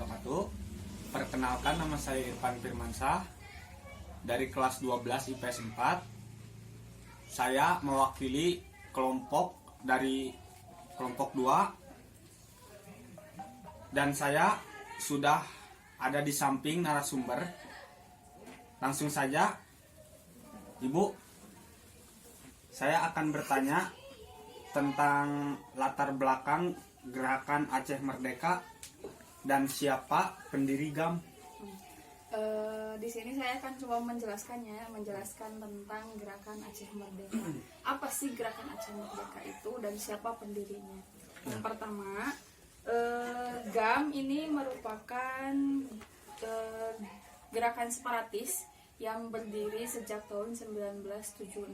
wabarakatuh. Perkenalkan, nama saya Irfan Firmansyah dari kelas 12 IPS 4. Saya mewakili kelompok dari kelompok 2 dan saya sudah ada di samping narasumber. Langsung saja, Ibu, saya akan bertanya tentang latar belakang Gerakan Aceh Merdeka dan siapa pendiri GAM. Di sini saya akan coba menjelaskan tentang Gerakan Aceh Merdeka. Apa sih Gerakan Aceh Merdeka itu dan siapa pendirinya? Yang pertama, GAM ini merupakan gerakan separatis yang berdiri sejak tahun 1976.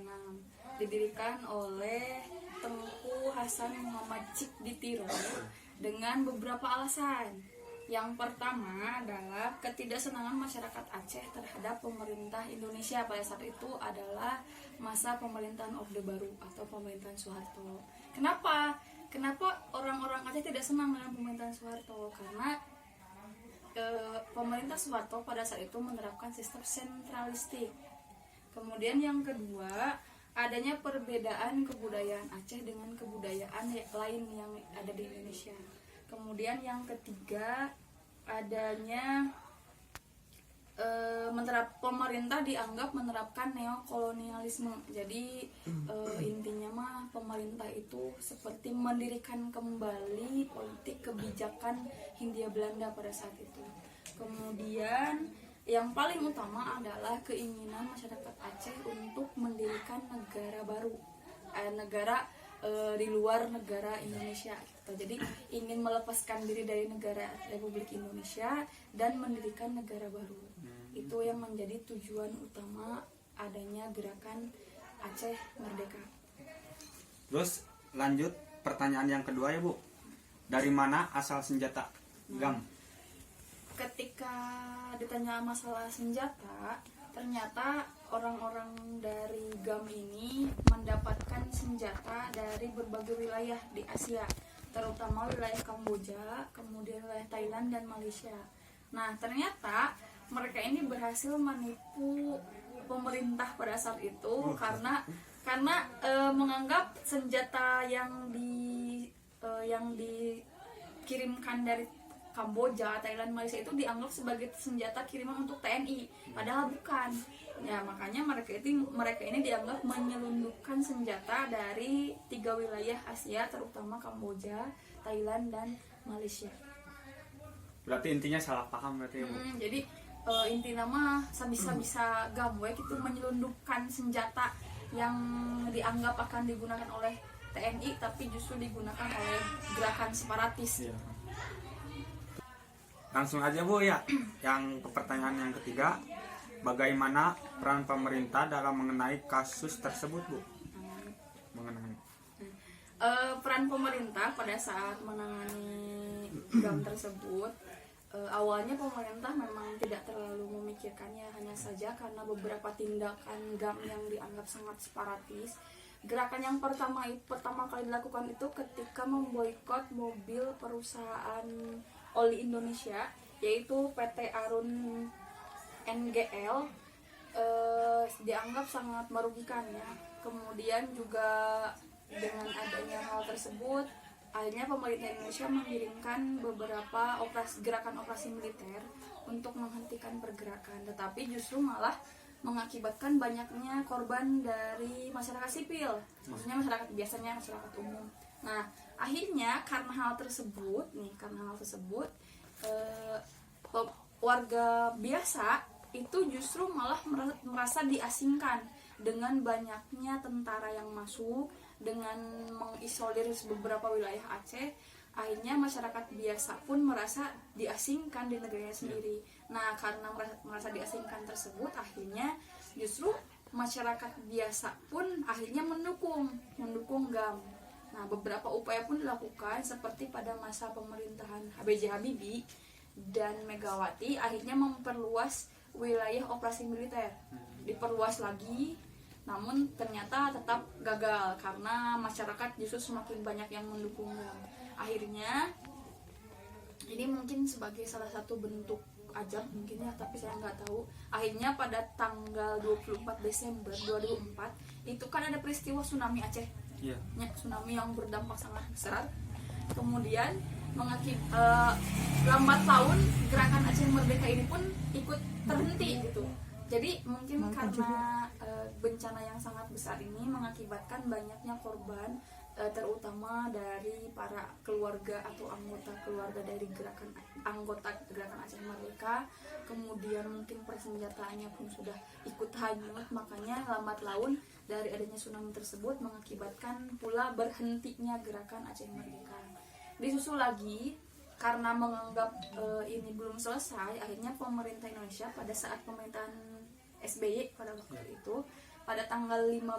Didirikan oleh Tengku Hasan Muhammad Cik Ditiro dengan beberapa alasan. Yang pertama adalah ketidaksenangan masyarakat Aceh terhadap pemerintah Indonesia pada saat itu adalah masa pemerintahan Orde Baru atau pemerintahan Soeharto. Kenapa orang-orang Aceh tidak senang dengan pemerintahan Soeharto? Karena pemerintah Soeharto pada saat itu menerapkan sistem sentralistik. Kemudian yang kedua, adanya perbedaan kebudayaan Aceh dengan kebudayaan lain yang ada di Indonesia. Kemudian yang ketiga, adanya pemerintah dianggap menerapkan neokolonialisme. Jadi intinya mah pemerintah itu seperti mendirikan kembali politik kebijakan Hindia Belanda pada saat itu. Kemudian yang paling utama adalah keinginan masyarakat Aceh untuk mendirikan negara baru, negara di luar negara Indonesia gitu. Jadi ingin melepaskan diri dari negara Republik Indonesia dan mendirikan negara baru. Itu yang menjadi tujuan utama adanya Gerakan Aceh Merdeka. Terus lanjut pertanyaan yang kedua ya, Bu. Dari mana asal senjata GAM? Ketika ditanya masalah senjata, ternyata orang-orang dari GAM ini mendapatkan senjata dari berbagai wilayah di Asia, terutama wilayah Kamboja, kemudian wilayah Thailand dan Malaysia. Nah, ternyata mereka ini berhasil menipu pemerintah pada saat itu karena menganggap senjata yang dikirimkan dari Kamboja, Thailand, Malaysia itu dianggap sebagai senjata kiriman untuk TNI, padahal bukan. Ya, makanya mereka ini dianggap menyelundupkan senjata dari 3 wilayah Asia, terutama Kamboja, Thailand, dan Malaysia. Berarti intinya salah paham berarti ya, Bu. Jadi intinya mah bisa-bisa GAM gitu menyelundupkan senjata yang dianggap akan digunakan oleh TNI tapi justru digunakan oleh gerakan separatis. Iya. Langsung aja, Bu, ya. Yang pertanyaan yang ketiga, bagaimana peran pemerintah dalam mengenai kasus tersebut, Bu? Peran pemerintah pada saat menangani GAM tersebut, awalnya pemerintah memang tidak terlalu memikirkannya, hanya saja karena beberapa tindakan GAM yang dianggap sangat separatis. Gerakan yang pertama kali dilakukan itu ketika memboikot mobil perusahaan oli Indonesia, yaitu PT Arun NGL, dianggap sangat merugikan ya. Kemudian juga dengan adanya hal tersebut, akhirnya pemerintah Indonesia mengirimkan beberapa gerakan operasi militer untuk menghentikan pergerakan, tetapi justru malah mengakibatkan banyaknya korban dari masyarakat sipil, maksudnya masyarakat biasanya, masyarakat umum. Nah, akhirnya karena hal tersebut, warga biasa itu justru malah merasa diasingkan dengan banyaknya tentara yang masuk, dengan mengisolir beberapa wilayah Aceh. Akhirnya masyarakat biasa pun merasa diasingkan di negaranya sendiri. Nah, karena merasa diasingkan tersebut, akhirnya justru masyarakat biasa pun akhirnya mendukung GAM. Nah, beberapa upaya pun dilakukan seperti pada masa pemerintahan B.J. Habibie dan Megawati, akhirnya memperluas wilayah operasi militer, diperluas lagi. Namun ternyata tetap gagal karena masyarakat justru semakin banyak yang mendukungnya. Akhirnya Ini mungkin sebagai salah satu bentuk ajab mungkin ya, tapi saya nggak tahu. Akhirnya pada tanggal 24 Desember 2004 itu kan ada peristiwa tsunami Aceh. Iya. Ya, tsunami yang berdampak sangat besar. Kemudian lambat laun gerakan Aceh Merdeka ini pun ikut terhenti gitu. Jadi mungkin karena bencana yang sangat besar ini mengakibatkan banyaknya korban, terutama dari para keluarga atau anggota keluarga dari anggota gerakan Aceh Merdeka. Kemudian mungkin persenjataannya pun sudah ikut hanyut, makanya lambat laun dari adanya tsunami tersebut mengakibatkan pula berhentinya gerakan Aceh Merdeka. Disusul lagi karena menganggap ini belum selesai, akhirnya pemerintah Indonesia pada saat pemerintahan SBY pada waktu itu, pada tanggal 15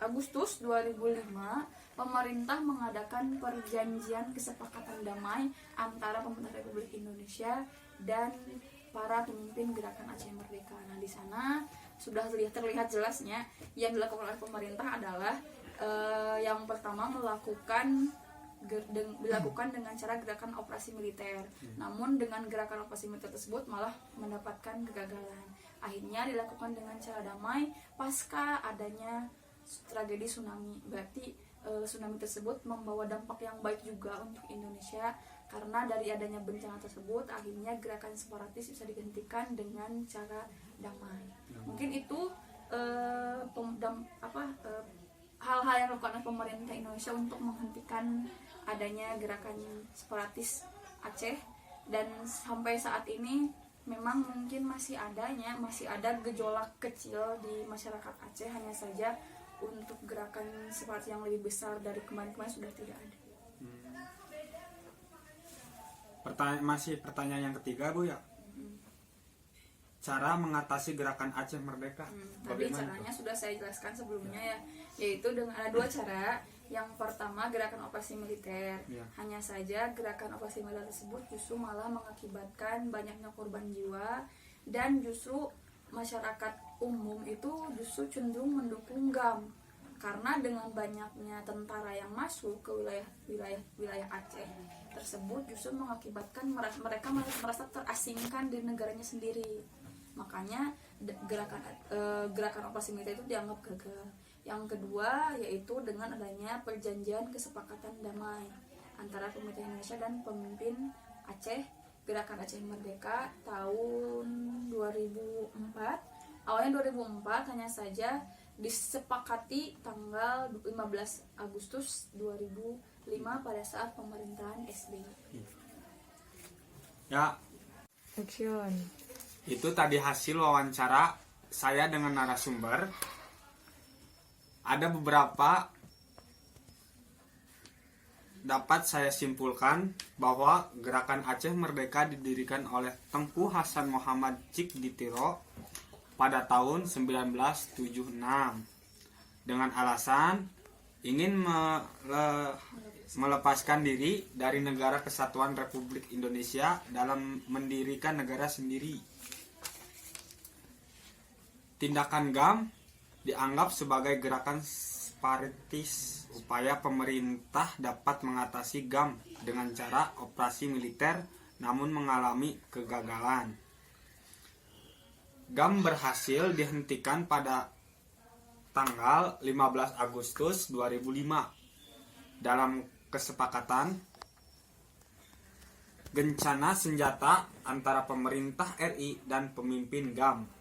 Agustus 2005, pemerintah mengadakan perjanjian kesepakatan damai antara pemerintah Republik Indonesia dan para pemimpin gerakan Aceh Merdeka. Nah, di sana sudah terlihat jelasnya yang dilakukan oleh pemerintah adalah yang pertama dilakukan dengan cara gerakan operasi militer. Namun dengan gerakan operasi militer tersebut malah mendapatkan kegagalan. Akhirnya dilakukan dengan cara damai pasca adanya tragedi tsunami. Berarti tsunami tersebut membawa dampak yang baik juga untuk Indonesia, karena dari adanya bencana tersebut akhirnya gerakan separatis bisa dihentikan dengan cara damai. Mungkin itu hal-hal yang dilakukan oleh pemerintah Indonesia untuk menghentikan adanya gerakan separatis Aceh. Dan sampai saat ini memang mungkin masih ada gejolak kecil di masyarakat Aceh, hanya saja untuk gerakan separatis yang lebih besar dari kemarin-kemarin sudah tidak ada. Pertanyaan yang ketiga, Bu ya. Cara mengatasi gerakan Aceh Merdeka. Tadi caranya sudah saya jelaskan sebelumnya ya, yaitu dengan ada dua cara. Yang pertama gerakan operasi militer. Hanya saja gerakan operasi militer tersebut justru malah mengakibatkan banyaknya korban jiwa, dan justru masyarakat umum itu justru cenderung mendukung GAM, karena dengan banyaknya tentara yang masuk ke wilayah Aceh tersebut justru mengakibatkan mereka merasa terasingkan di negaranya sendiri. Makanya gerakan operasi militer itu dianggap gagal. Yang kedua yaitu dengan adanya perjanjian kesepakatan damai antara pemerintah Indonesia dan pemimpin Aceh, gerakan Aceh Merdeka tahun 2004. Awalnya 2004, hanya saja disepakati tanggal 15 Agustus 2005 pada saat pemerintahan SBY. Ya, Action. itu tadi hasil wawancara saya dengan narasumber. Ada beberapa dapat saya simpulkan bahwa gerakan Aceh Merdeka didirikan oleh Tengku Hasan Muhammad Cik Ditiro pada tahun 1976 dengan alasan ingin melepaskan diri dari Negara Kesatuan Republik Indonesia dalam mendirikan negara sendiri. Tindakan GAM dianggap sebagai gerakan separatis, upaya pemerintah dapat mengatasi GAM dengan cara operasi militer namun mengalami kegagalan. GAM berhasil dihentikan pada tanggal 15 Agustus 2005 dalam kesepakatan gencana senjata antara pemerintah RI dan pemimpin GAM.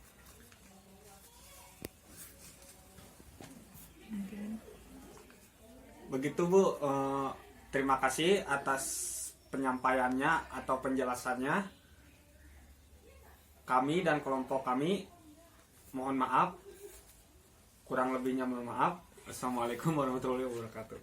Begitu Bu, terima kasih atas penyampaiannya atau penjelasannya. Kami dan kelompok kami mohon maaf, kurang lebihnya mohon maaf. Assalamualaikum warahmatullahi wabarakatuh.